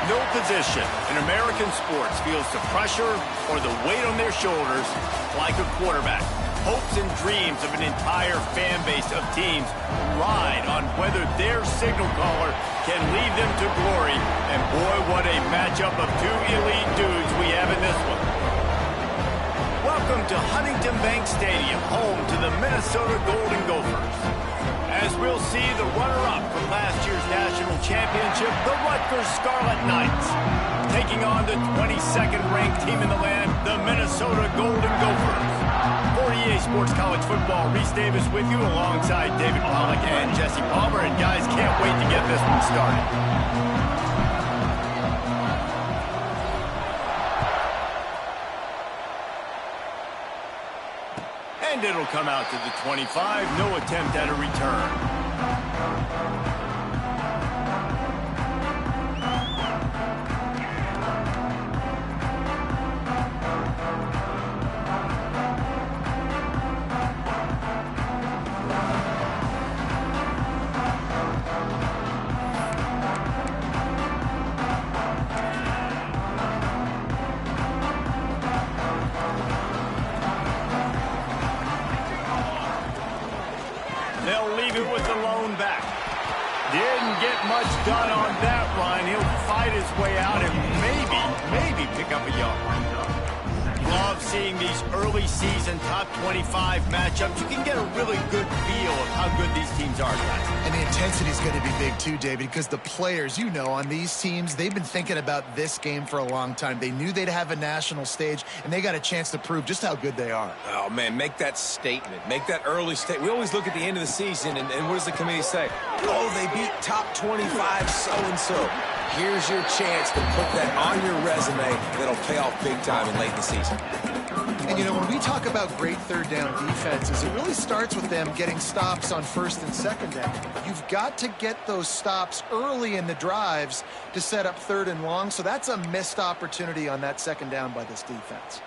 No position in American sports feels the pressure or the weight on their shoulders like a quarterback. Hopes and dreams of an entire fan base of teams ride on whether their signal caller can lead them to glory. And boy, what a matchup of two elite dudes we have in this one. Welcome to Huntington Bank Stadium, home to the Minnesota Golden Gophers. As we'll see the runner-up from last year's national championship, the Rutgers Scarlet Knights, taking on the 22nd ranked team in the land, the Minnesota Golden Gophers. For EA Sports College Football, Reese Davis with you alongside David Pollack and Jesse Palmer. And guys, can't wait to get this one started. And it'll come out to the 25. No attempt at a return. They'll leave it with the lone back. Didn't get much done on that run. He'll fight his way out and maybe pick up a yard. Love seeing these early season top 25 matchups. You can get a really good feel of how good these teams are, guys. And the intensity is going to be big too, David, because the players, you know, on these teams, they've been thinking about this game for a long time. They knew they'd have a national stage, and they got a chance to prove just how good they are. Oh, man, make that statement. Make that early statement. We always look at the end of the season, and what does the committee say? Oh, they beat top 25 so-and-so. Here's your chance to put that on your resume that'll pay off big time in late in the season. And, you know, when we talk about great third down defenses, it really starts with them getting stops on first and second down. You've got to get those stops early in the drives to set up third and long, so that's a missed opportunity on that second down by this defense.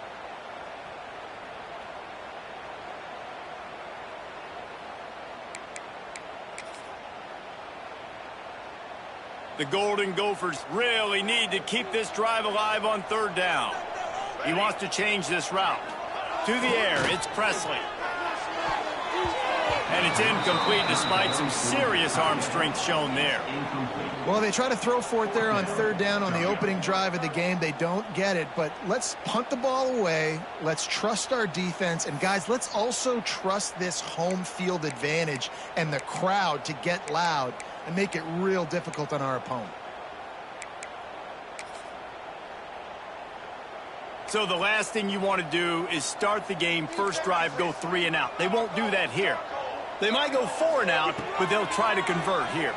The Golden Gophers really need to keep this drive alive on third down. He wants to change this route. To the air, it's Presley. And it's incomplete despite some serious arm strength shown there. Well, they try to throw for it there on third down on the opening drive of the game. They don't get it, but let's punt the ball away. Let's trust our defense. And, guys, let's also trust this home field advantage and the crowd to get loud and make it real difficult on our opponent. So the last thing you want to do is start the game, first drive, go 3 and out. They won't do that here. They might go 4 and out, but they'll try to convert here.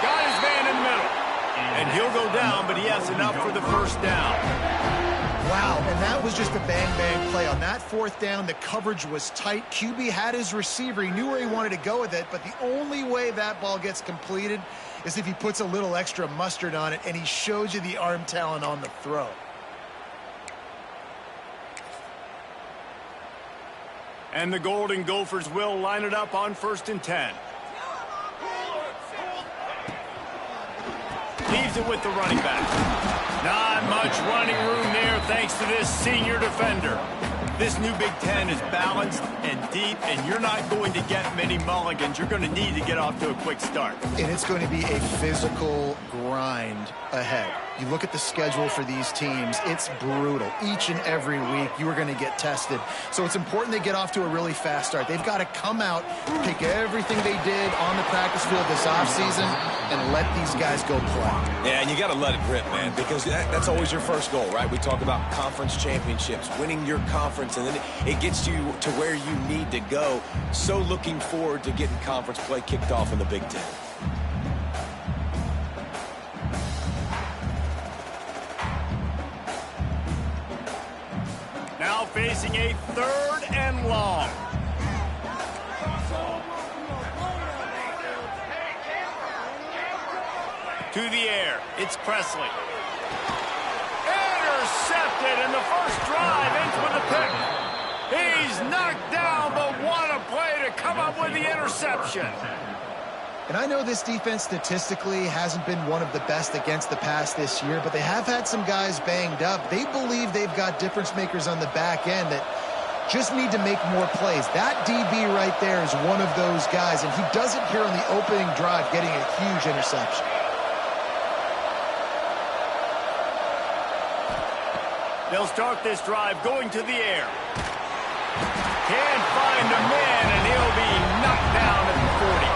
Got his man in the middle. And he'll go down, but he has enough for the first down. Wow, and that was just a bang-bang play. On that fourth down, the coverage was tight. QB had his receiver. He knew where he wanted to go with it, but the only way that ball gets completed is if he puts a little extra mustard on it, and he shows you the arm talent on the throw. And the Golden Gophers will line it up on 1st and 10. Leaves it with the running back. Not much running room there thanks to this senior defender. This new Big Ten is balanced and deep, and you're not going to get many mulligans. You're going to need to get off to a quick start. And it's going to be a physical grind ahead. You look at the schedule for these teams, it's brutal. Each and every week, you are going to get tested. So it's important they get off to a really fast start. They've got to come out, pick everything they did on the practice field this offseason, and let these guys go play. Yeah, and you got to let it rip, man, because that's always your first goal, right? We talk about conference championships, winning your conference, and then it gets you to where you need to go. So looking forward to getting conference play kicked off in the Big Ten. Now facing a 3rd and long. To the air, it's Presley. Intercepted, and the first drive ends with a pick. He's knocked down, but what a play to come up with the interception. And I know this defense statistically hasn't been one of the best against the pass this year, but they have had some guys banged up. They believe they've got difference makers on the back end that just need to make more plays. That DB right there is one of those guys, and he does it here on the opening drive, getting a huge interception. They'll start this drive going to the air. Can't find a man, and he'll be knocked down at the 40.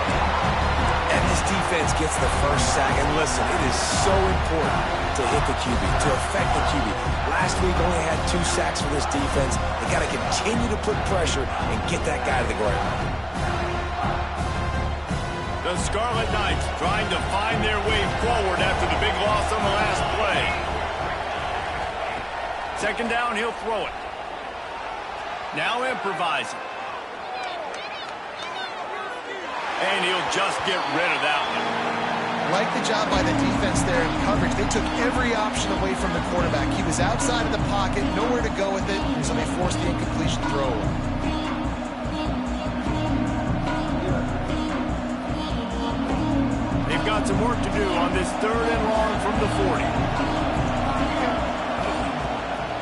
And this defense gets the first sack. And listen, it is so important to hit the QB, to affect the QB. Last week only had 2 sacks for this defense. They got to continue to put pressure and get that guy to the ground. The Scarlet Knights trying to find their way forward after the big loss on the last play. Second down, he'll throw it. Now improvising. And he'll just get rid of that one. Like the job by the defense there in coverage. They took every option away from the quarterback. He was outside of the pocket, nowhere to go with it, so they forced the incompletion throw away. They've got some work to do on this 3rd and long from the 40.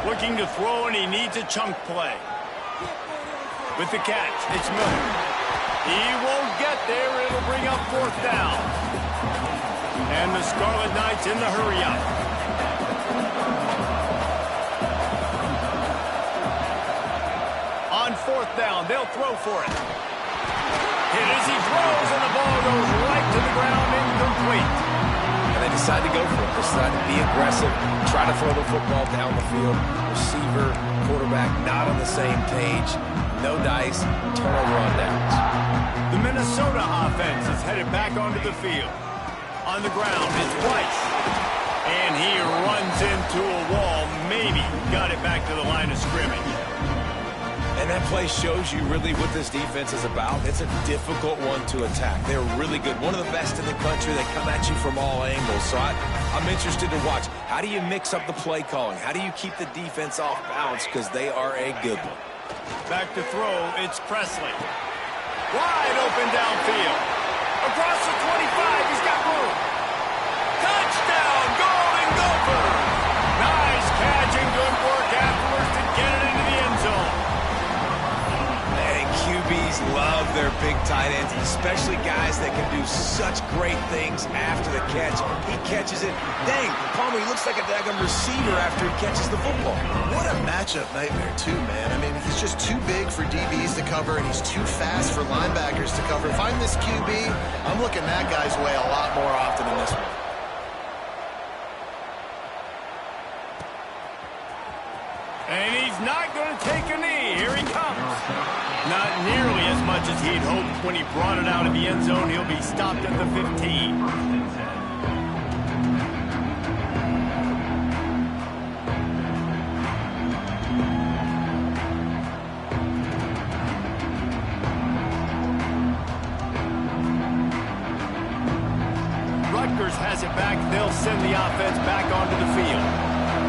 Looking to throw, and he needs a chunk play. With the catch, it's Miller. He won't get there. It'll bring up 4th down. And the Scarlet Knights in the hurry-up. On 4th down, they'll throw for it. Hit as he throws, and the ball goes right to the ground, incomplete. And they decide to go for it. They decide to be aggressive, try to throw the football down the field. Receiver, quarterback, not on the same page. No dice, turnover on downs. The Minnesota offense is headed back onto the field. On the ground, it's Weiss. And he runs into a wall. Maybe got it back to the line of scrimmage. And that play shows you really what this defense is about. It's a difficult one to attack. They're really good. One of the best in the country. They come at you from all angles. So I'm interested to watch. How do you mix up the play calling? How do you keep the defense off balance? Because they are a good one. Back to throw, it's Presley. Wide open downfield. Across the 25, he's got room. Touchdown, Golden Gophers! Nice catch and good work afterwards to get it into the end zone. And QBs love their big tight ends, especially guys that can do such great things after the catch. He catches it. Dang, Palmer, he looks like a daggum receiver after he catches the football. What a matchup nightmare, too, man. I mean, he's just too big for DBs to cover, and he's too fast for linebackers to cover. If I'm this QB, I'm looking that guy's way a lot more often than this one. And he's not going to take a knee. Here he comes. Not nearly as much as he'd hoped when he brought it out of the end zone. He'll be stopped at the 15. Rutgers has it back. They'll send the offense back onto the field.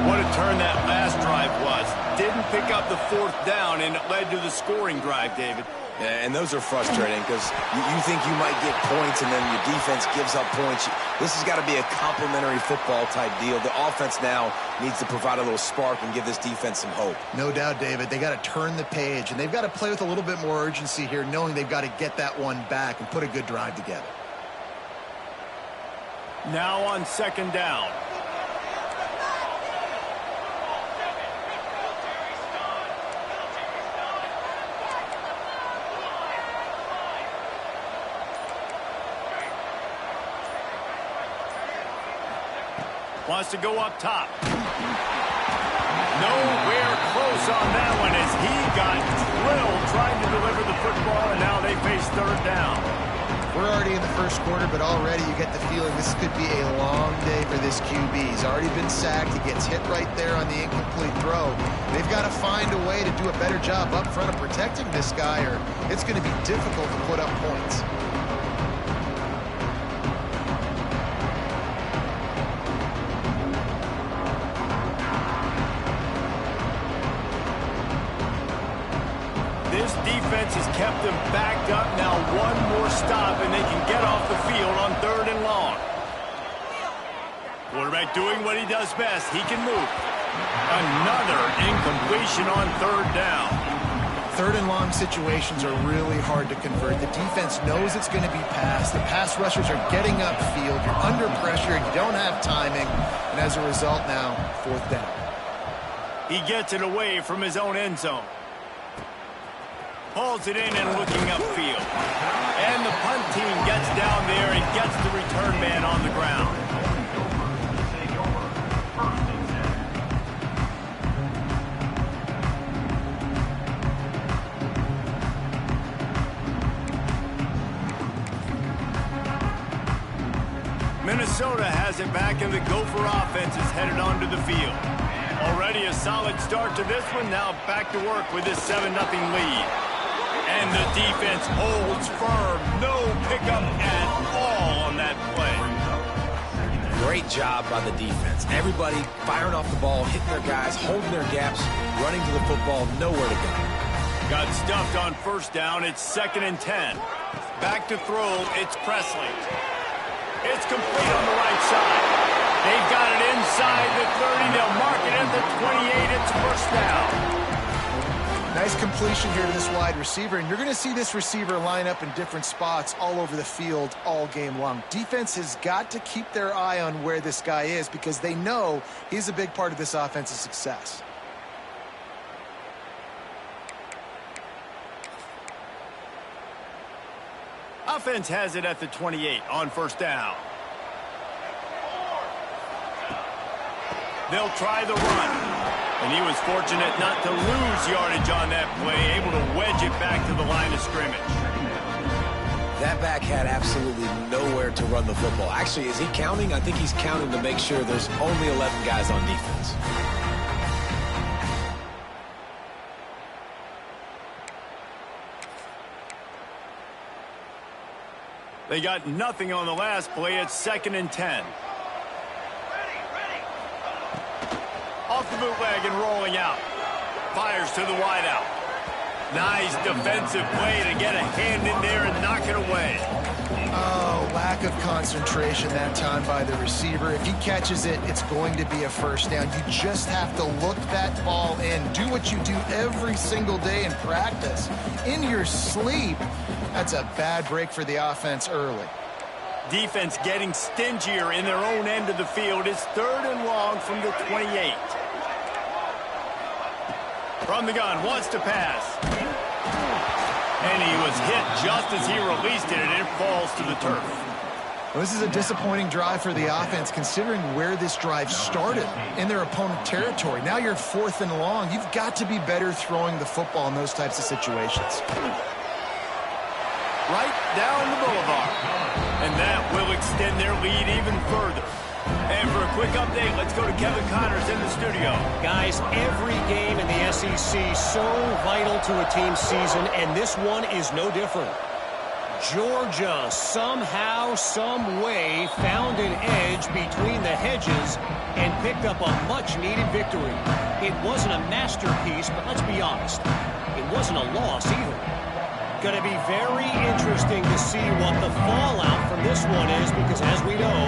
What a turn that last drive was. Didn't pick up the 4th down, and it led to the scoring drive, David. Yeah, and those are frustrating because you think you might get points and then your defense gives up points. This has got to be a complementary football type deal. The offense now needs to provide a little spark and give this defense some hope. No doubt, David. They got to turn the page, and they've got to play with a little bit more urgency here, knowing they've got to get that one back and put a good drive together. Now on 2nd down. Wants to go up top. Nowhere close on that one as he got drilled trying to deliver the football, and now they face 3rd down. We're already in the first quarter, but already you get the feeling this could be a long day for this QB. He's already been sacked. He gets hit right there on the incomplete throw. They've got to find a way to do a better job up front of protecting this guy, or it's going to be difficult to put up points. This defense is kept them backed up. Now one more stop, and they can get off the field on 3rd and long. Quarterback doing what he does best. He can move. Another incompletion on 3rd down. 3rd and long situations are really hard to convert. The defense knows it's going to be passed. The pass rushers are getting upfield. You're under pressure. You don't have timing. And as a result now, 4th down. He gets it away from his own end zone. Pulls it in and looking upfield. And the punt team gets down there and gets the return man on the ground. Minnesota has it back, and the Gopher offense is headed onto the field. Already a solid start to this one. Now back to work with this 7-0 lead. And the defense holds firm. No pickup at all on that play. Great job by the defense. Everybody firing off the ball, hitting their guys, holding their gaps, running to the football, nowhere to go. Got stuffed on 1st down. It's 2nd and 10. Back to throw. It's Presley. It's complete on the right side. They've got it inside the 30. They'll mark it at the 28. It's 1st down. Nice completion here to this wide receiver, and you're going to see this receiver line up in different spots all over the field all game long. Defense has got to keep their eye on where this guy is because they know he's a big part of this offense's success. Offense has it at the 28 on 1st down. They'll try the run. And he was fortunate not to lose yardage on that play, able to wedge it back to the line of scrimmage. That back had absolutely nowhere to run the football. Actually, is he counting? I think he's counting to make sure there's only 11 guys on defense. They got nothing on the last play. It's 2nd and 10. Off the bootleg and rolling out. Fires to the wideout. Nice defensive play to get a hand in there and knock it away. Oh, lack of concentration that time by the receiver. If he catches it, it's going to be a 1st down. You just have to look that ball in. Do what you do every single day in practice. In your sleep. That's a bad break for the offense early. Defense getting stingier in their own end of the field. It's 3rd and long from the 28. From the gun, wants to pass. And he was hit just as he released it, and it falls to the turf. Well, this is a disappointing drive for the offense, considering where this drive started in their opponent territory. Now you're 4th and long. You've got to be better throwing the football in those types of situations. Right down the boulevard. And that will extend their lead even further. And for a quick update, let's go to Kevin Connors in the studio. Guys, every game in the SEC so vital to a team's season, and this one is no different. Georgia somehow, some way found an edge between the hedges and picked up a much-needed victory. It wasn't a masterpiece, but let's be honest, it wasn't a loss either. Going to be very interesting to see what the fallout from this one is, because as we know,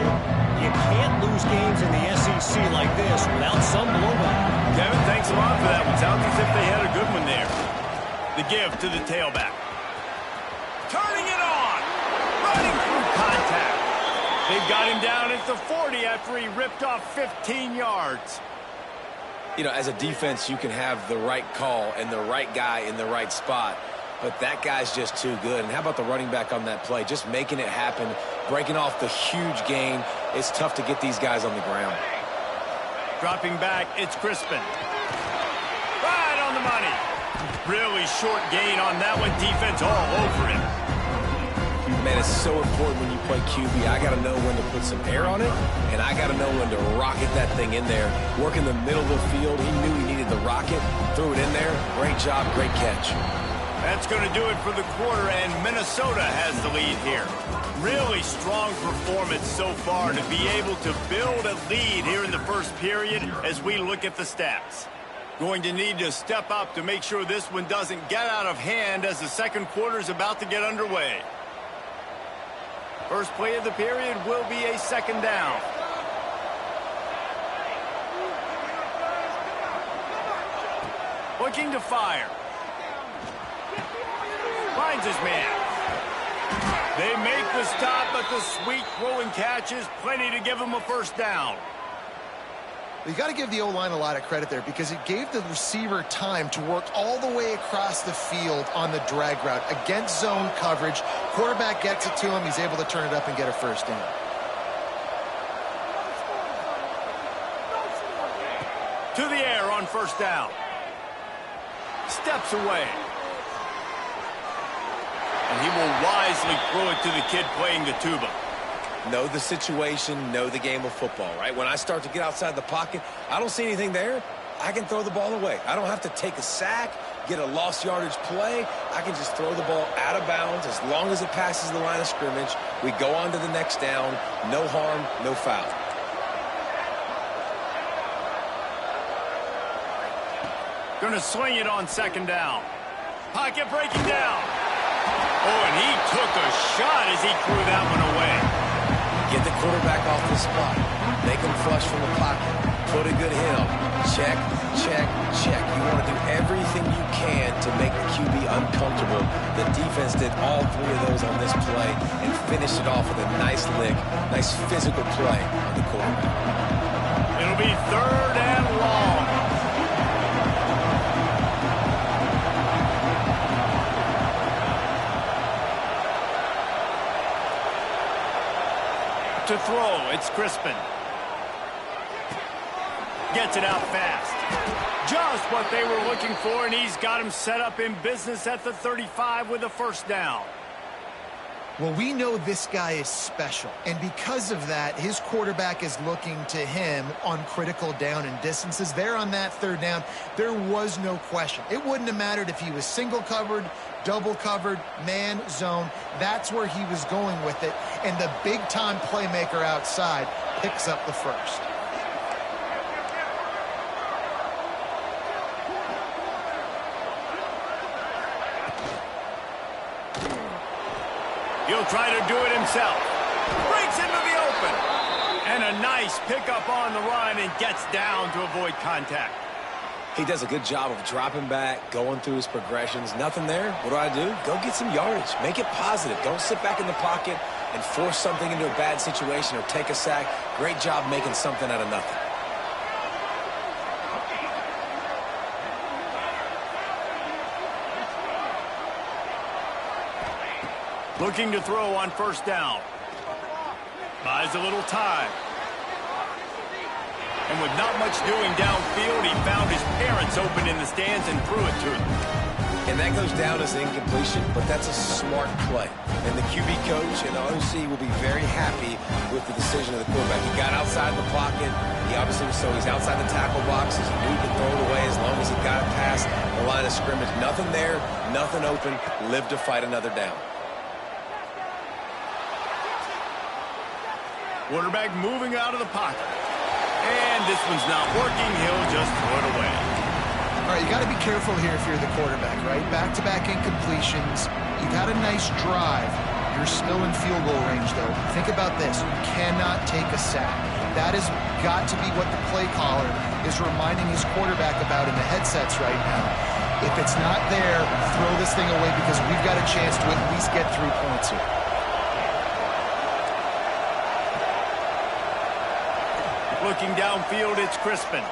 you can't lose games in the SEC like this without some blowback. Kevin, thanks a lot for that one. Sounds as if they had a good one there. The give to the tailback. Turning it on. Running through contact. They've got him down at the 40 after he ripped off 15 yards. You know, as a defense, you can have the right call and the right guy in the right spot. But that guy's just too good. And how about the running back on that play? Just making it happen, breaking off the huge gain. It's tough to get these guys on the ground. Dropping back, it's Crispin. Right on the money. Really short gain on that one. Defense all over him. Man, it's so important when you play QB. I got to know when to put some air on it, and I got to know when to rocket that thing in there. Work in the middle of the field. He knew he needed the rocket. Threw it in there. Great job, great catch. That's going to do it for the quarter, and Minnesota has the lead here. Really strong performance so far to be able to build a lead here in the first period as we look at the stats. Going to need to step up to make sure this one doesn't get out of hand as the second quarter is about to get underway. First play of the period will be a second down. Looking to fire. Finds his man. They make the stop, but the sweet throw and catch is plenty to give him a first down. You got to give the O-line a lot of credit there because it gave the receiver time to work all the way across the field on the drag route against zone coverage. Quarterback gets it to him. He's able to turn it up and get a first down. To the air on first down. Steps away. And he will wisely throw it to the kid playing the tuba. Know the situation, know the game of football, right? When I start to get outside the pocket, I don't see anything there, I can throw the ball away. I don't have to take a sack, get a lost yardage play. I can just throw the ball out of bounds as long as it passes the line of scrimmage. We go on to the next down. No harm, no foul. Going to swing it on second down. Pocket breaking down. Oh, and he took a shot as he threw that one away. Get the quarterback off the spot. Make him flush from the pocket. Put a good hit on. Check, check, check. You want to do everything you can to make the QB uncomfortable. The defense did all three of those on this play and finished it off with a nice lick, nice physical play on the quarterback. It'll be third and long. To throw, it's Crispin. Gets it out fast. Just what they were looking for, and he's got him set up in business at the 35 with a first down. Well, we know this guy is special, and because of that, his quarterback is looking to him on critical down and distances. There on that third down, there was no question. It wouldn't have mattered if he was single covered, double covered, man, zone. That's where he was going with it, and the big-time playmaker outside picks up the first. He'll try to do it himself. Breaks into the open. And a nice pickup on the run and gets down to avoid contact. He does a good job of dropping back, going through his progressions. Nothing there. What do? Go get some yardage. Make it positive. Don't sit back in the pocket and force something into a bad situation or take a sack. Great job making something out of nothing. Looking to throw on first down. Buys a little time. And with not much doing downfield, he found his parents open in the stands and threw it to them. And that goes down as an incompletion, but that's a smart play. And the QB coach and the OC will be very happy with the decision of the quarterback. He got outside the pocket. He obviously was so he's outside the tackle box. He knew he could throw it away as long as he got it past the line of scrimmage. Nothing there, nothing open. Live to fight another down. Quarterback moving out of the pocket. And this one's not working. He'll just throw it away. All right, you got to be careful here if you're the quarterback, right? Back-to-back incompletions. You've had a nice drive. You're still in field goal range, though. Think about this. You cannot take a sack. That has got to be what the play caller is reminding his quarterback about in the headsets right now. If it's not there, throw this thing away because we've got a chance to at least get 3 points here. Looking downfield, it's Crispin.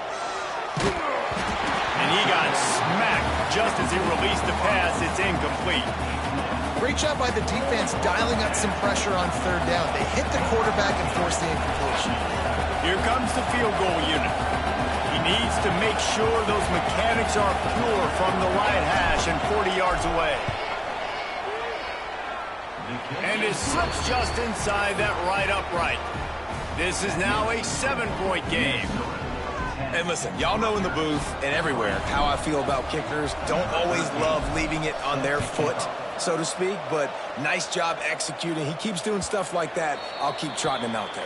And he got smacked just as he released the pass. It's incomplete. Great job by the defense dialing up some pressure on third down. They hit the quarterback and forced the incompletion. Here comes the field goal unit. He needs to make sure those mechanics are pure from the right hash and 40 yards away. And it slips just inside that right upright. This is now a 7-point game. And listen, y'all know in the booth and everywhere how I feel about kickers. Don't always love leaving it on their foot, so to speak, but nice job executing. He keeps doing stuff like that. I'll keep trotting him out there.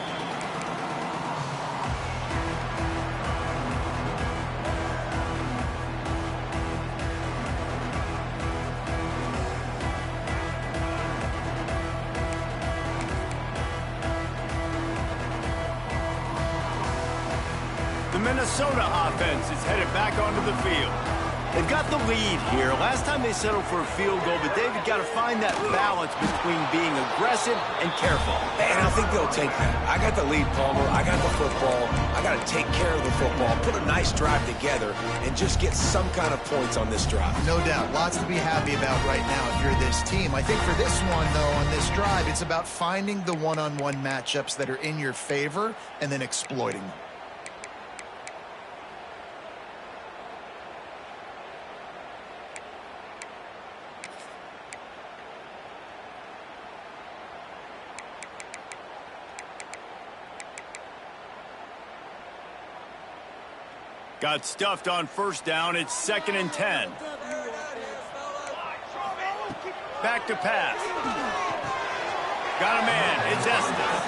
The Minnesota offense is headed back onto the field. They've got the lead here. Last time they settled for a field goal, but David got to find that balance between being aggressive and careful. And I think they'll take that. I got the lead, Palmer. I got the football. I got to take care of the football, put a nice drive together, and just get some kind of points on this drive. No doubt. Lots to be happy about right now if you're this team. I think for this one, though, on this drive, it's about finding the one-on-one matchups that are in your favor and then exploiting them. Got stuffed on first down. It's 2nd and 10. Back to pass. Got a man. It's Estes.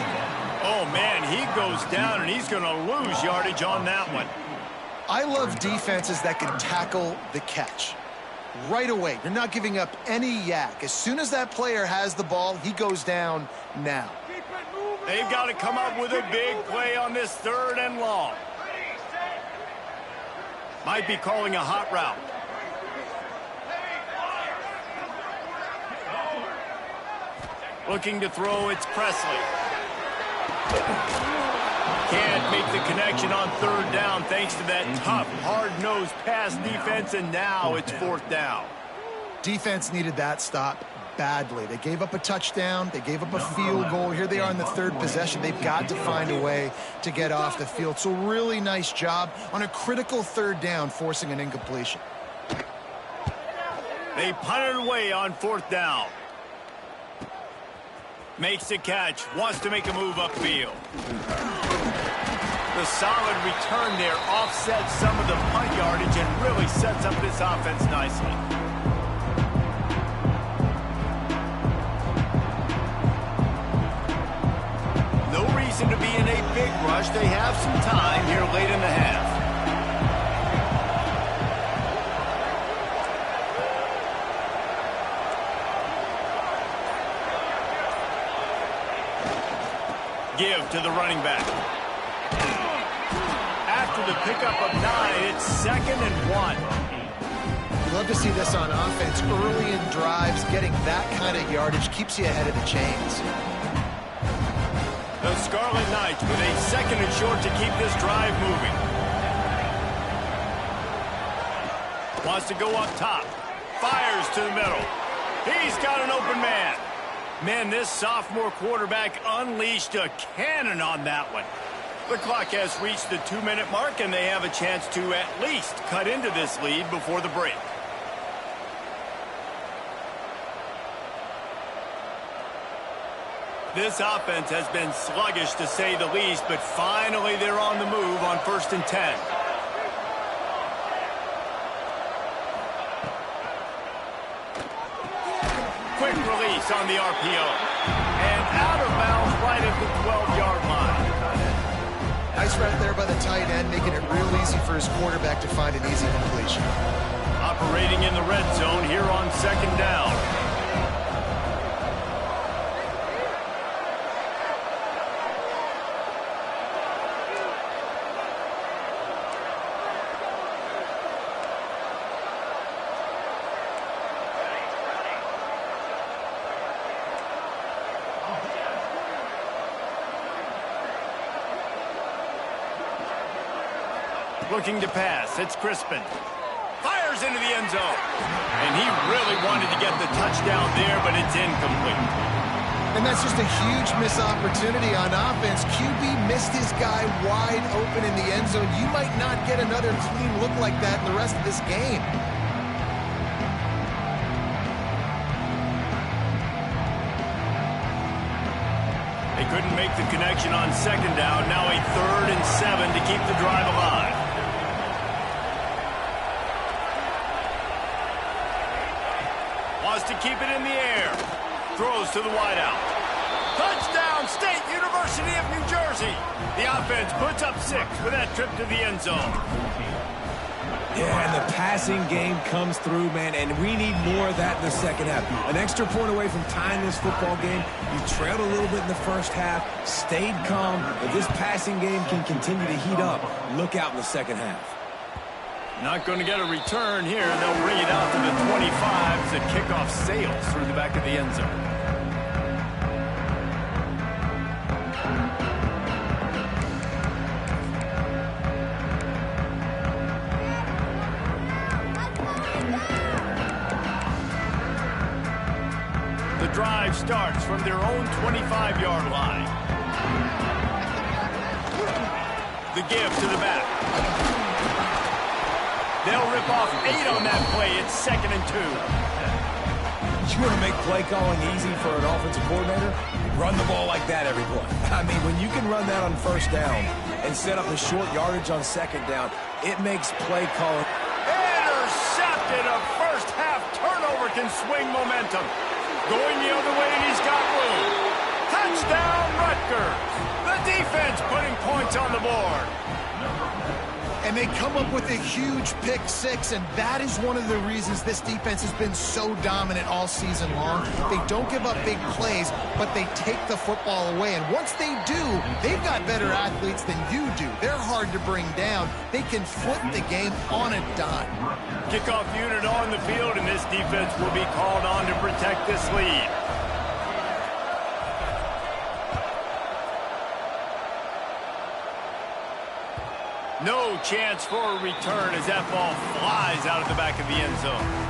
Oh, man, he goes down, and he's going to lose yardage on that one. I love defenses that can tackle the catch. Right away, you're not giving up any yak. As soon as that player has the ball, he goes down now. They've got to come up with a big play on this 3rd and long. Might be calling a hot route. Looking to throw, it's Presley. Can't make the connection on 3rd down thanks to that tough, hard-nosed pass defense, and now it's 4th down. Defense needed that stop badly. They gave up a touchdown. They gave up a field goal. Here they are in the 3rd possession. They've got to find a way to get off the field. So really nice job on a critical 3rd down, forcing an incompletion. They punted away on 4th down. Makes the catch. Wants to make a move upfield. The solid return there offsets some of the punt yardage and really sets up this offense nicely. To be in a big rush. They have some time here late in the half. Give to the running back. After the pickup of 9, it's 2nd and 1. You love to see this on offense. Early in drives, getting that kind of yardage keeps you ahead of the chains. The Scarlet Knights with a 2nd and short to keep this drive moving. Wants to go up top. Fires to the middle. He's got an open man. Man, this sophomore quarterback unleashed a cannon on that one. The clock has reached the 2-minute mark, and they have a chance to at least cut into this lead before the break. This offense has been sluggish, to say the least, but finally they're on the move on 1st and 10. Quick release on the RPO. And out of bounds right at the 12-yard line. Nice route there by the tight end, making it real easy for his quarterback to find an easy completion. Operating in the red zone here on 2nd down. Looking to pass. It's Crispin. Fires into the end zone. And he really wanted to get the touchdown there, but it's incomplete. And that's just a huge missed opportunity on offense. QB missed his guy wide open in the end zone. You might not get another clean look like that in the rest of this game. They couldn't make the connection on 2nd down. Now a 3rd and 7 to keep the drive alive. Wants to keep it in the air. Throws to the wideout. Touchdown, State University of New Jersey. The offense puts up 6 with that trip to the end zone. Yeah, and the passing game comes through, man, and we need more of that in the second half. An extra point away from tying this football game. You trailed a little bit in the first half, stayed calm. If this passing game can continue to heat up, look out in the second half. Not going to get a return here. They'll bring it out to the 25 as the kickoff sails through the back of the end zone. The drive starts from their own 25-yard line. The give to the back. They'll rip off 8 on that play. It's 2nd and 2. You want to make play calling easy for an offensive coordinator? Run the ball like that every play. I mean, when you can run that on first down and set up a short yardage on second down, it makes play calling. Intercepted. A first half turnover can swing momentum. Going the other way, and he's got room. Touchdown, Rutgers. The defense putting points on the board. And they come up with a huge pick six, and that is one of the reasons this defense has been so dominant all season long. They don't give up big plays, but they take the football away. And once they do, they've got better athletes than you do. They're hard to bring down. They can flip the game on a dime. Kickoff unit on the field, and this defense will be called on to protect this lead. No chance for a return as that ball flies out of the back of the end zone.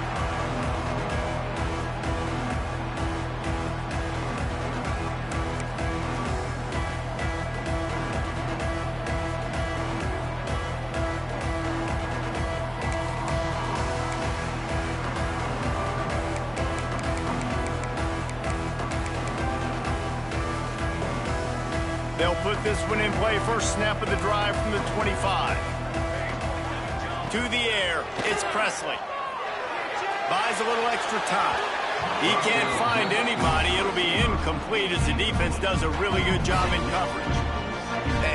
They'll put this one in play. First snap of the drive from the 25. To the air, it's Presley. Buys a little extra time. He can't find anybody. It'll be incomplete as the defense does a really good job in coverage.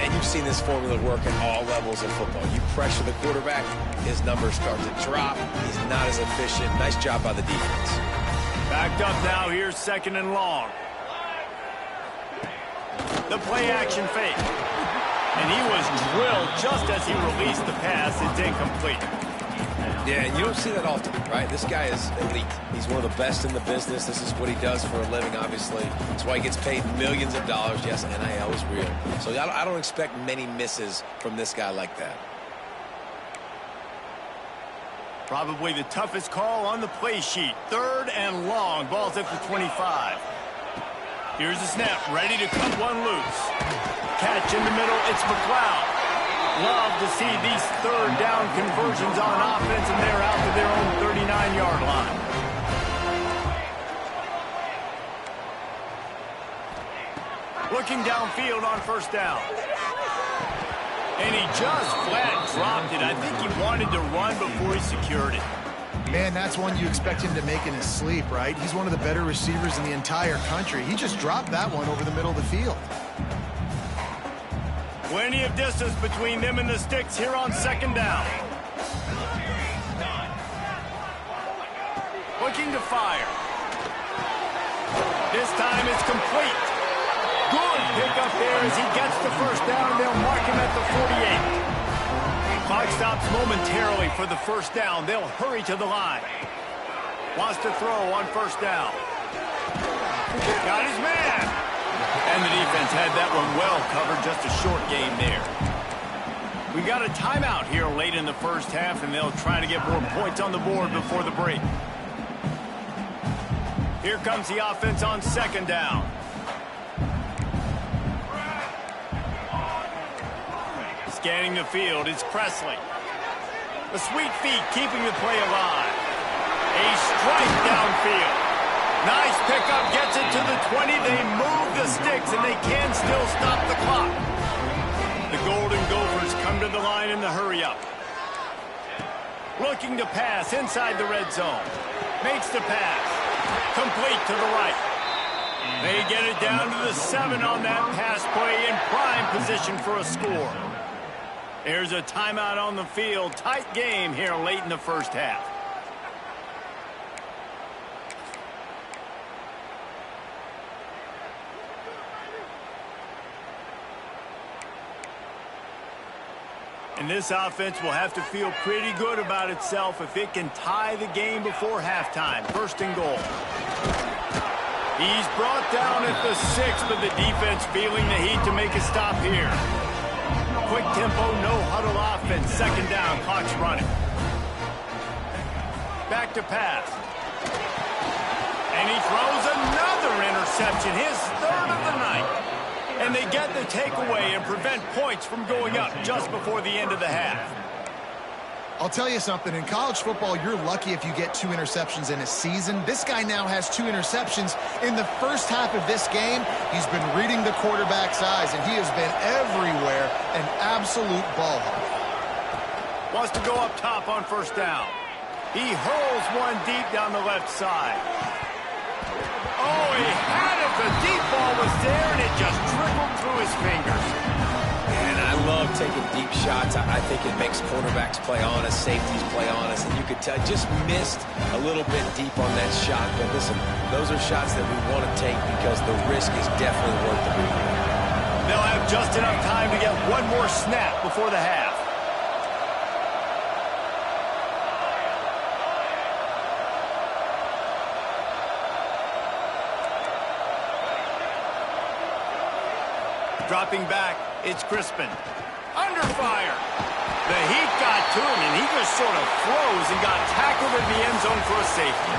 And you've seen this formula work at all levels of football. You pressure the quarterback, his numbers start to drop. He's not as efficient. Nice job by the defense. Backed up now. Here's 2nd and long. The play-action fake. And he was drilled just as he released the pass. It's incomplete. Yeah, and you don't see that often, right? This guy is elite. He's one of the best in the business. This is what he does for a living, obviously. That's why he gets paid millions of dollars. Yes, NIL is real. So I don't expect many misses from this guy like that. Probably the toughest call on the play sheet. 3rd and long. Ball's at the 25. Here's the snap, ready to cut one loose. Catch in the middle, it's McLeod. Love to see these 3rd down conversions on offense, and they're out to their own 39-yard line. Looking downfield on 1st down. And he just flat dropped it. I think he wanted to run before he secured it. Man, that's one you expect him to make in his sleep, right? He's one of the better receivers in the entire country. He just dropped that one over the middle of the field. Plenty of distance between them and the sticks here on 2nd down. Looking to fire. This time it's complete. Good pickup there as he gets the 1st down. They'll mark him at the 48. Clock stops momentarily for the 1st down. They'll hurry to the line. Wants to throw on 1st down. Got his man. And the defense had that one well covered. Just a short game there. We got a timeout here late in the 1st half, and they'll try to get more points on the board before the break. Here comes the offense on 2nd down. Scanning the field, it's Presley. The sweet feet keeping the play alive. A strike downfield. Nice pickup, gets it to the 20. They move the sticks, and they can still stop the clock. The Golden Gophers come to the line in the hurry-up. Looking to pass inside the red zone. Makes the pass. Complete to the right. They get it down to the 7 on that pass play in prime position for a score. There's a timeout on the field. Tight game here late in the first half. And this offense will have to feel pretty good about itself if it can tie the game before halftime. First and goal. He's brought down at the 6, but the defense feeling the heat to make a stop here. Quick tempo, no huddle offense. Second down, clock's running. Back to pass. And he throws another interception, his third of the night. And they get the takeaway and prevent points from going up just before the end of the half. I'll tell you something. In college football, you're lucky if you get 2 interceptions in a season. This guy now has 2 interceptions. In the first half of this game, he's been reading the quarterback's eyes, and he has been everywhere, an absolute ball hawk. Wants to go up top on first down. He hurls one deep down the left side. Oh, he had it. The deep ball was there, and it just trickled through his fingers. And I love taking deep shots. I think it makes quarterbacks play honest, safeties play honest, and you could tell just missed a little bit deep on that shot. But listen, those are shots that we want to take because the risk is definitely worth the risk. They'll have just enough time to get one more snap before the half. Dropping back, it's Crispin. Under fire. The heat got to him, and he just sort of froze and got tackled in the end zone for a safety.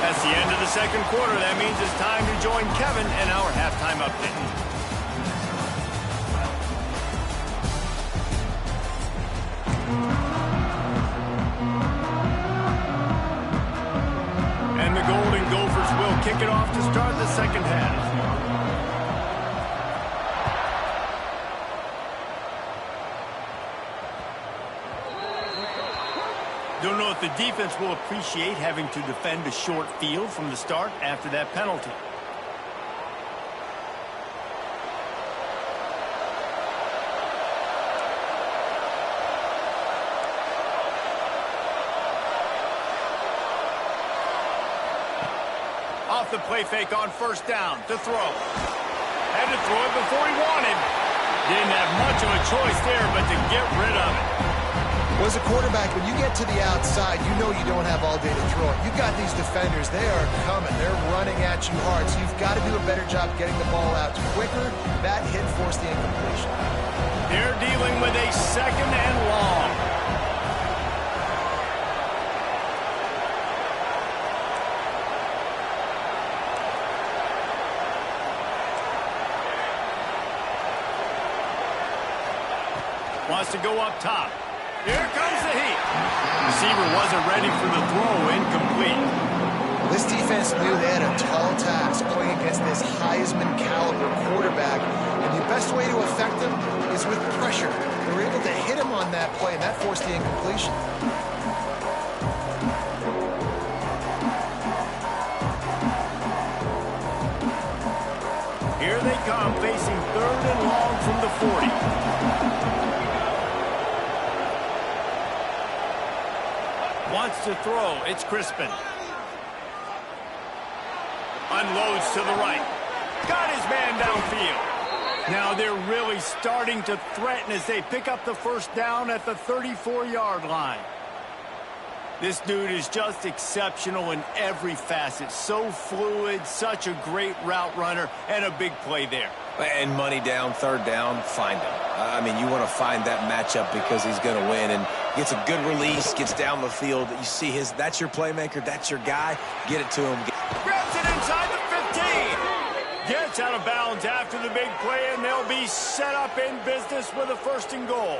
That's the end of the second quarter. That means it's time to join Kevin and our halftime update. And the Golden Gophers will kick it off to start the second half. Don't know if the defense will appreciate having to defend a short field from the start after that penalty. Off the play fake on first down to throw. Had to throw it before he wanted. Didn't have much of a choice there but to get rid of it. Well, as a quarterback, when you get to the outside, you know you don't have all day to throw it. You've got these defenders. They are coming. They're running at you hard. So you've got to do a better job getting the ball out quicker. That hit forced the incompletion. They're dealing with a second and long. Wants to go up top. Here comes the heat. Receiver wasn't ready for the throw, incomplete. This defense knew they had a tall task going against this Heisman caliber quarterback, and the best way to affect them is with pressure. They were able to hit him on that play, and that forced the incompletion. Here they come, facing third and long from the 40. Wants to throw. It's Crispin. Unloads to the right. Got his man downfield. Now they're really starting to threaten as they pick up the first down at the 34-yard line. This dude is just exceptional in every facet. So fluid, such a great route runner, and a big play there. And money down, third down, find him. I mean, you want to find that matchup because he's going to win. And gets a good release, gets down the field. You see that's your playmaker, that's your guy. Get it to him. Grabs it inside the 15. Gets out of bounds after the big play, and they'll be set up in business with a first and goal.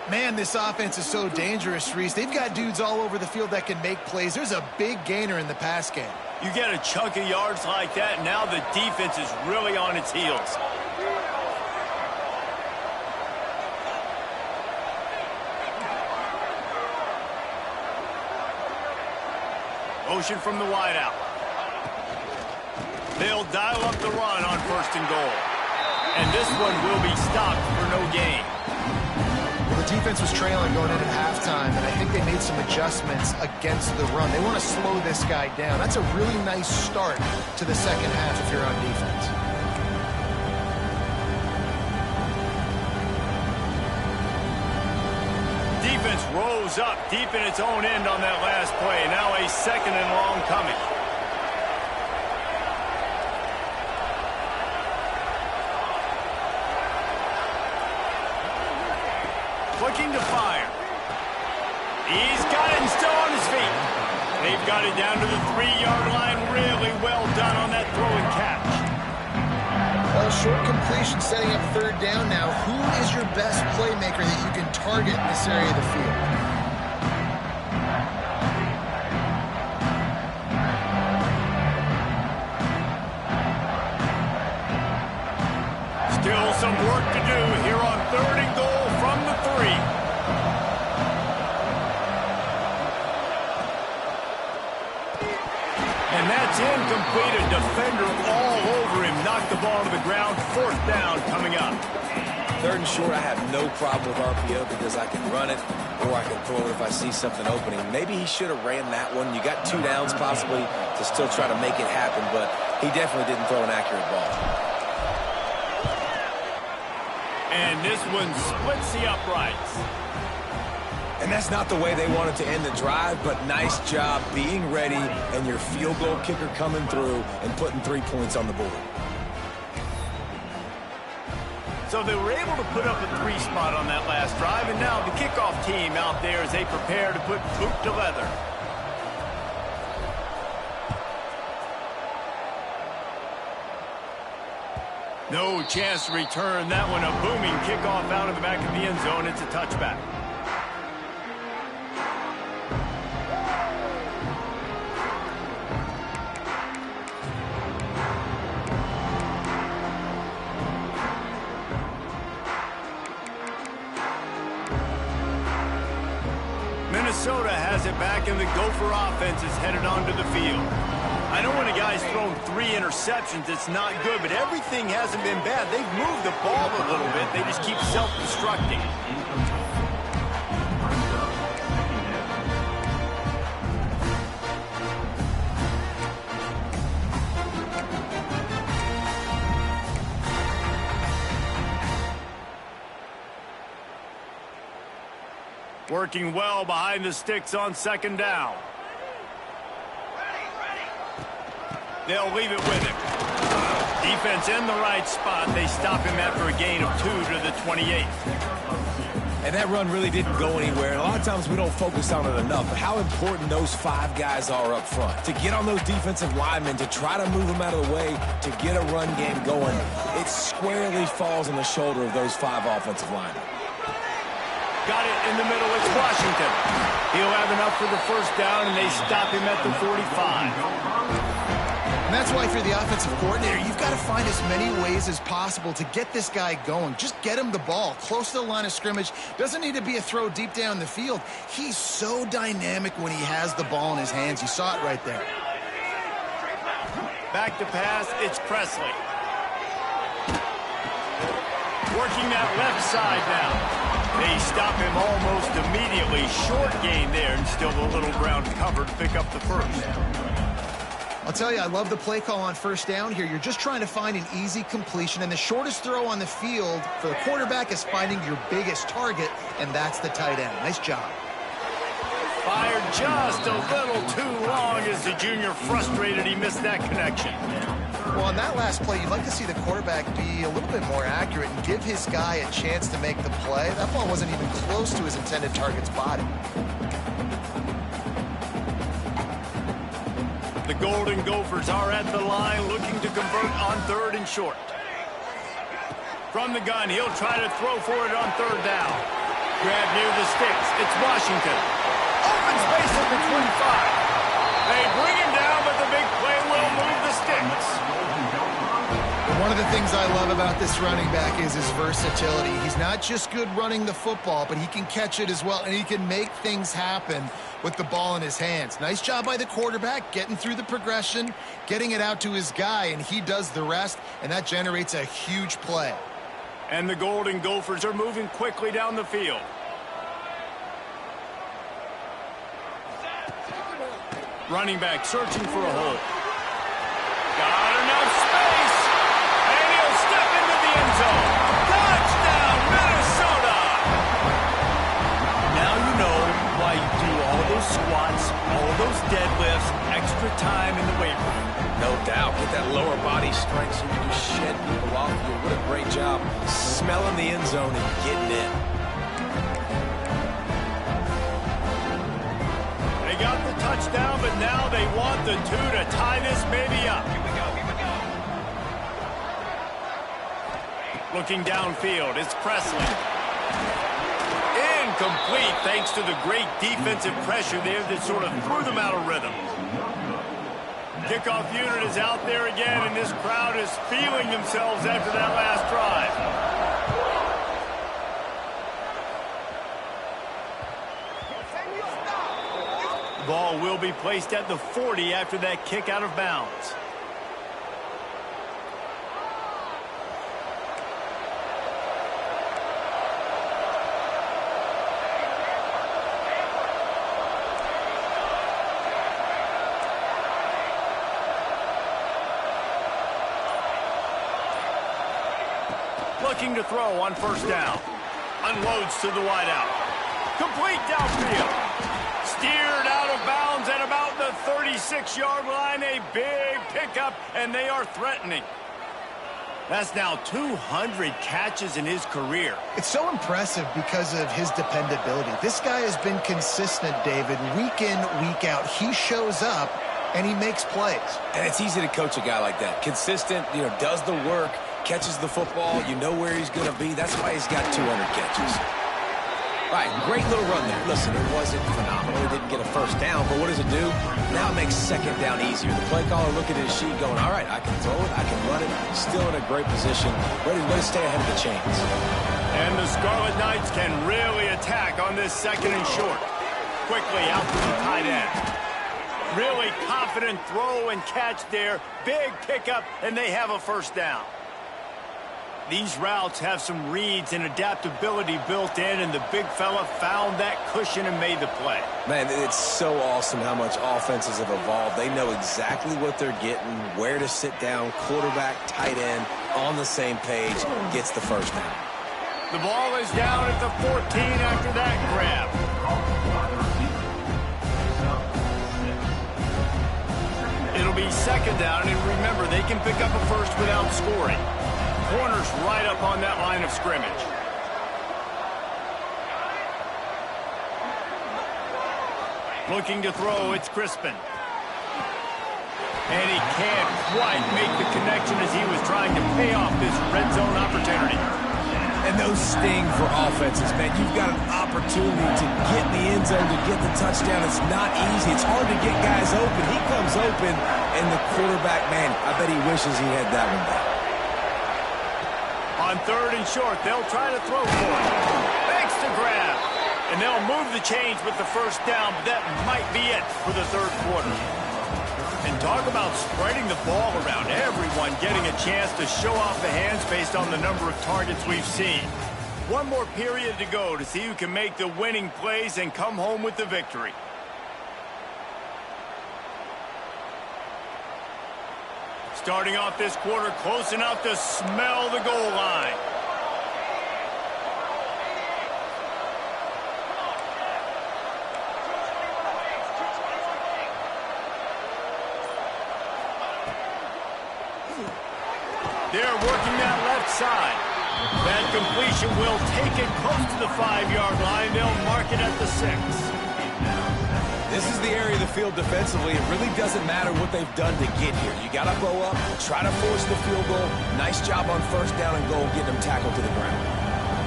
Man, this offense is so dangerous, Reese. They've got dudes all over the field that can make plays. There's a big gainer in the pass game. You get a chunk of yards like that, now the defense is really on its heels. Motion from the wideout. They'll dial up the run on first and goal. And this one will be stopped for no gain. defense was trailing going in at halftime, and I think they made some adjustments against the run. They want to slow this guy down. That's a really nice start to the second half if you're on defense. Defense rose up deep in its own end on that last play. Now a second and long coming. Looking to fire. He's got it and still on his feet. They've got it down to the 3-yard line. Really well done on that throw and catch. Well, short completion setting up third down now. Who is your best playmaker that you can target in this area of the field? Still some work to do here on 3rd and goal from the 3. And that's incomplete. A defender all over him. Knocked the ball to the ground. 4th down coming up. 3rd and short, I have no problem with RPO because I can run it or I can throw it if I see something opening. Maybe he should have ran that one. You got 2 downs possibly to still try to make it happen, but he definitely didn't throw an accurate ball. And this one splits the uprights. And that's not the way they wanted to end the drive, but nice job being ready and your field goal kicker coming through and putting 3 points on the board. So they were able to put up a 3 spot on that last drive, and now the kickoff team out there as they prepare to put boot to leather. No chance to return that one. A booming kickoff out of the back of the end zone. It's a touchback. Minnesota has it back, and the Gopher offense is headed onto the field. I know when a guy's thrown 3 interceptions, it's not good, but everything hasn't been bad. They've moved the ball a little bit. They just keep self-destructing. Working well behind the sticks on 2nd down. They'll leave it with him. Defense in the right spot. They stop him after a gain of 2 to the 28. And that run really didn't go anywhere. And a lot of times we don't focus on it enough, but how important those 5 guys are up front. To get on those defensive linemen, to try to move them out of the way, to get a run game going, it squarely falls on the shoulder of those 5 offensive linemen. Got it in the middle. It's Washington. He'll have enough for the 1st down, and they stop him at the 45. And that's why if you're the offensive coordinator, you've got to find as many ways as possible to get this guy going. Just get him the ball close to the line of scrimmage. Doesn't need to be a throw deep down the field. He's so dynamic when he has the ball in his hands. You saw it right there. Back to pass. It's Presley. Working that left side now. They stop him almost immediately. Short gain there, and still a little ground covered to pick up the 1st. I'll tell you, I love the play call on 1st down here. You're just trying to find an easy completion, and the shortest throw on the field for the quarterback is finding your biggest target, and that's the tight end. Nice job. Fired just a little too long as the junior frustrated he missed that connection. Well, on that last play, you'd like to see the quarterback be a little bit more accurate and give his guy a chance to make the play. That ball wasn't even close to his intended target's body. The Golden Gophers are at the line looking to convert on 3rd and short. From the gun, he'll try to throw for it on 3rd down. Grab near the sticks. It's Washington. Open space at the 25. They bring him down, but the big play will move the sticks. One of the things I love about this running back is his versatility. He's not just good running the football, but he can catch it as well, and he can make things happen with the ball in his hands. Nice job by the quarterback, getting through the progression, getting it out to his guy, and he does the rest, and that generates a huge play. And the Golden Gophers are moving quickly down the field. Running back searching for a hole. Got enough space. And he'll step into the end zone. Touchdown, Minnesota! Now you know why you do all those squats, all those deadlifts, extra time in the weight room. No doubt. Get that lower body strength so you can just shed people off you. What a great job smelling the end zone and getting in. They got the touchdown, but now they want the 2 to tie this baby up. Here we go. Looking downfield, it's Presley. Incomplete thanks to the great defensive pressure there that sort of threw them out of rhythm. Kickoff unit is out there again, and this crowd is feeling themselves after that last drive. Ball will be placed at the 40 after that kick out of bounds. Looking to throw on first down. Unloads to the wideout. Complete downfield. Steered out of bounds at about the 36-yard line. A big pickup, and they are threatening. That's now 200 catches in his career. It's so impressive because of his dependability. This guy has been consistent, David, week in, week out. He shows up, and he makes plays. And it's easy to coach a guy like that. Consistent, does the work, catches the football, you know where he's going to be. That's why he's got 200 catches. All right, great little run there. Listen, it wasn't phenomenal. He didn't get a first down, but what does it do? Now it makes second down easier. The play caller looking at his sheet going, all right, I can throw it, I can run it. Still in a great position, ready to stay ahead of the chains. And the Scarlet Knights can really attack on this second and short. Quickly out to the tight end. Really confident throw and catch there. Big pickup, and they have a first down. These routes have some reads and adaptability built in, and the big fella found that cushion and made the play. Man, it's so awesome how much offenses have evolved. They know exactly what they're getting, where to sit down, quarterback, tight end, on the same page, gets the first down. The ball is down at the 14 after that grab. It'll be second down, and remember, they can pick up a first without scoring. Corner's right up on that line of scrimmage. Looking to throw, it's Crispin. And he can't quite make the connection as he was trying to pay off this red zone opportunity. And those sting for offenses, man. You've got an opportunity to get in the end zone, to get the touchdown. It's not easy. It's hard to get guys open. He comes open, and the quarterback, man, I bet he wishes he had that one back. On third and short, they'll try to throw for it. Thanks to grab. And they'll move the chains with the first down, but that might be it for the third quarter. And talk about spreading the ball around. Everyone getting a chance to show off the hands based on the number of targets we've seen. One more period to go to see who can make the winning plays and come home with the victory. Starting off this quarter close enough to smell the goal line. They're working that left side. That completion will take it close to the 5-yard line. They'll mark it at the 6. This is the area of the field defensively. It really doesn't matter what they've done to get here. You got to go up, try to force the field goal. Nice job on first down and goal, getting them tackled to the ground.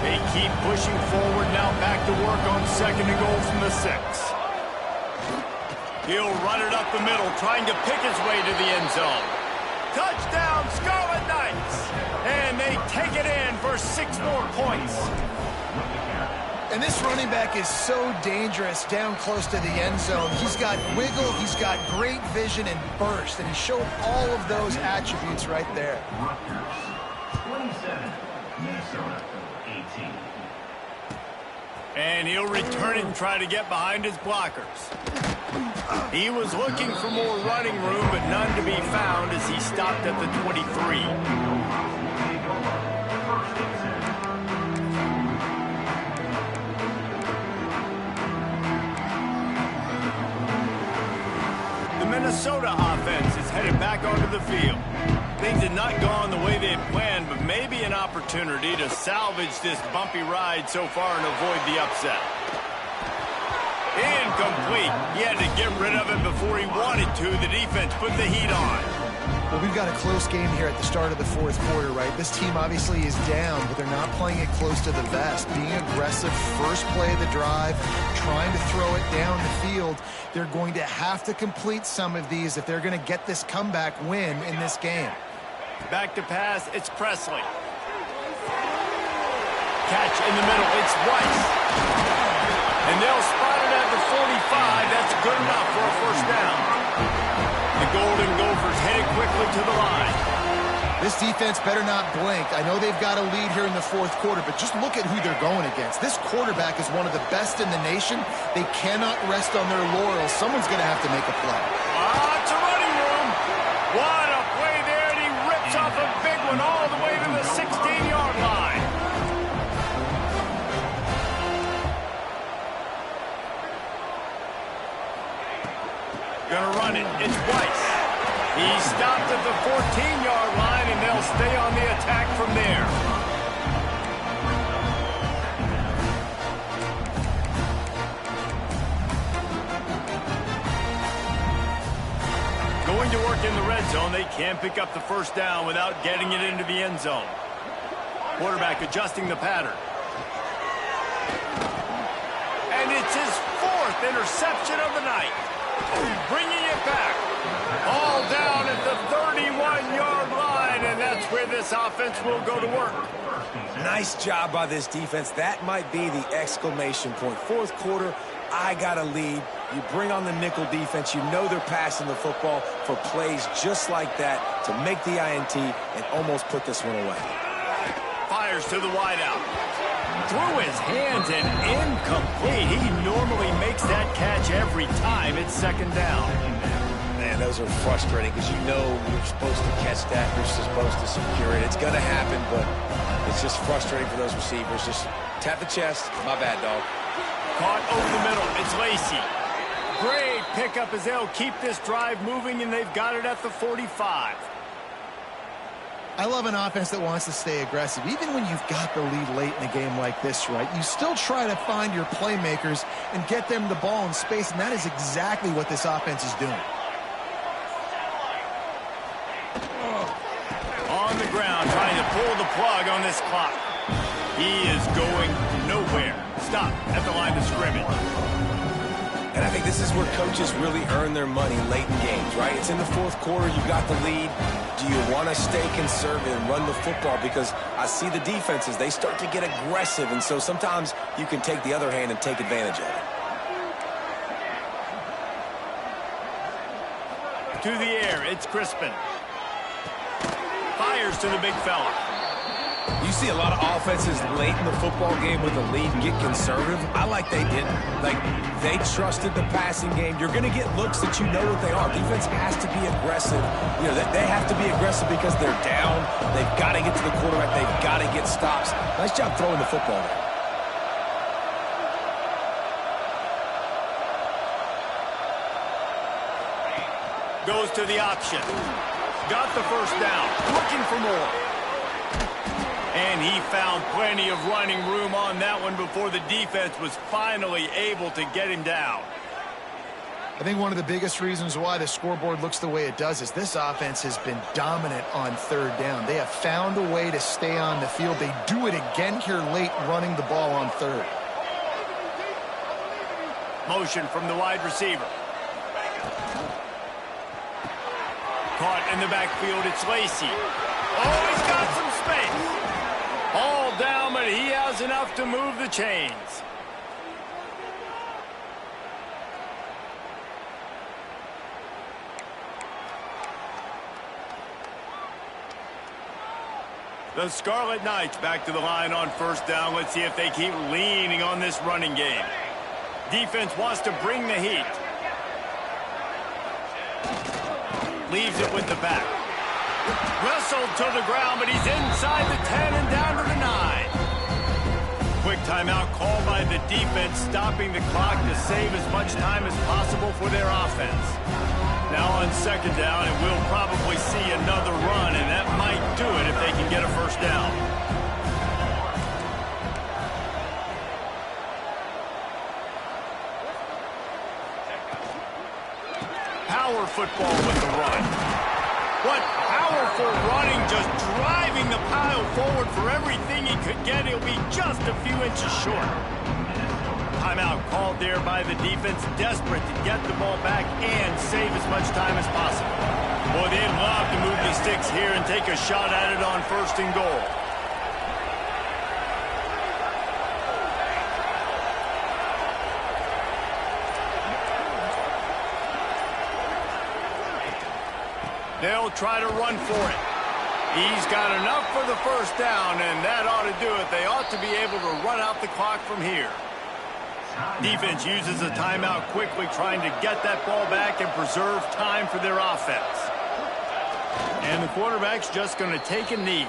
They keep pushing forward now, back to work on second and goal from the 6. He'll run it up the middle, trying to pick his way to the end zone. Touchdown, Scarlet Knights! And they take it in for 6 more points. And this running back is so dangerous down close to the end zone. He's got wiggle, he's got great vision and burst, and he showed all of those attributes right there. 27, Minnesota, 18. And he'll return it and try to get behind his blockers. He was looking for more running room, but none to be found as he stopped at the 23. The Minnesota offense is headed back onto the field. Things had not gone the way they had planned, but maybe an opportunity to salvage this bumpy ride so far and avoid the upset. Incomplete. He had to get rid of it before he wanted to. The defense put the heat on. Well, we've got a close game here at the start of the fourth quarter, right? This team obviously is down, but they're not playing it close to the vest. Being aggressive, first play of the drive, trying to throw it down the field. They're going to have to complete some of these if they're going to get this comeback win in this game. Back to pass, it's Presley. Catch in the middle, it's Weiss. And they'll spot it at the 45. That's good enough for a first down. The Golden Gophers headed quickly to the line. This defense better not blink. I know they've got a lead here in the fourth quarter, but just look at who they're going against. This quarterback is one of the best in the nation. They cannot rest on their laurels. Someone's going to have to make a play. It's a running room. What a play there, and he rips off a big one all the way to the 16-yard line. Gonna run it. It's Weiss. He stopped at the 14-yard line, and they'll stay on the attack from there. Going to work in the red zone. They can't pick up the first down without getting it into the end zone. Quarterback adjusting the pattern. And it's his fourth interception of the night. Bringing it back. All down at the 31-yard line, and that's where this offense will go to work. Nice job by this defense. That might be the exclamation point. Fourth quarter, I got a lead. You bring on the nickel defense. You know they're passing the football for plays just like that to make the INT and almost put this one away. Fires to the wideout. Through his hands and incomplete. He normally makes that catch every time. It's second down. Man, those are frustrating because you know you're supposed to catch that. You're supposed to secure it. It's going to happen, but it's just frustrating for those receivers. Just tap the chest. My bad, dog. Caught over the middle. It's Lacy. Great pickup as they'll keep this drive moving, and they've got it at the 45. I love an offense that wants to stay aggressive. Even when you've got the lead late in a game like this, right, you still try to find your playmakers and get them the ball in space, and that is exactly what this offense is doing. On the ground, trying to pull the plug on this clock. He is going nowhere. Stop at the line of scrimmage. And I think this is where coaches really earn their money late in games, right? It's in the fourth quarter. You got the lead. Do you want to stay conservative and run the football? Because I see the defenses, they start to get aggressive, and so sometimes you can take the other hand and take advantage of it. To the air, it's Crispin. Fires to the big fella. You see a lot of offenses late in the football game with a lead get conservative. I like they didn't. Like, they trusted the passing game. You're going to get looks that you know what they are. Defense has to be aggressive. You know, they have to be aggressive because they're down. They've got to get to the quarterback. They've got to get stops. Nice job throwing the football there. Goes to the option. Got the first down. Looking for more. And he found plenty of running room on that one before the defense was finally able to get him down. I think one of the biggest reasons why the scoreboard looks the way it does is this offense has been dominant on third down. They have found a way to stay on the field. They do it again here late, running the ball on third. Motion from the wide receiver. Caught in the backfield, it's Lacy. Oh, he's got some space. All down, but he has enough to move the chains. The Scarlet Knights back to the line on first down. Let's see if they keep leaning on this running game. Defense wants to bring the heat. Leaves it with the back. Wrestled to the ground, but he's inside the 10 and down to the 9. Quick timeout called by the defense, stopping the clock to save as much time as possible for their offense. Now on second down, and we'll probably see another run, and that might do it if they can get a first down. Power football with the run. What powerful running, just driving the pile forward for everything he could get. He'll be just a few inches short. Timeout called there by the defense, desperate to get the ball back and save as much time as possible. Boy, they'd love to move the sticks here and take a shot at it on 1st and goal. They'll try to run for it. He's got enough for the first down, and that ought to do it. They ought to be able to run out the clock from here. Defense uses a timeout quickly, trying to get that ball back and preserve time for their offense. And the quarterback's just going to take a knee.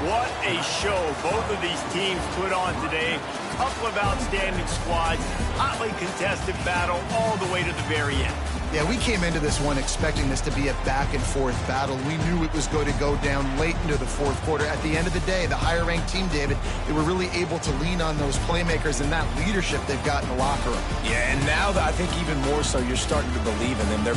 What a show both of these teams put on today. Couple of outstanding squads, hotly contested battle all the way to the very end. Yeah, we came into this one expecting this to be a back-and-forth battle. We knew it was going to go down late into the fourth quarter. At the end of the day, the higher-ranked team, David, they were really able to lean on those playmakers and that leadership they've got in the locker room. Yeah, and now I think even more so, you're starting to believe in them. They're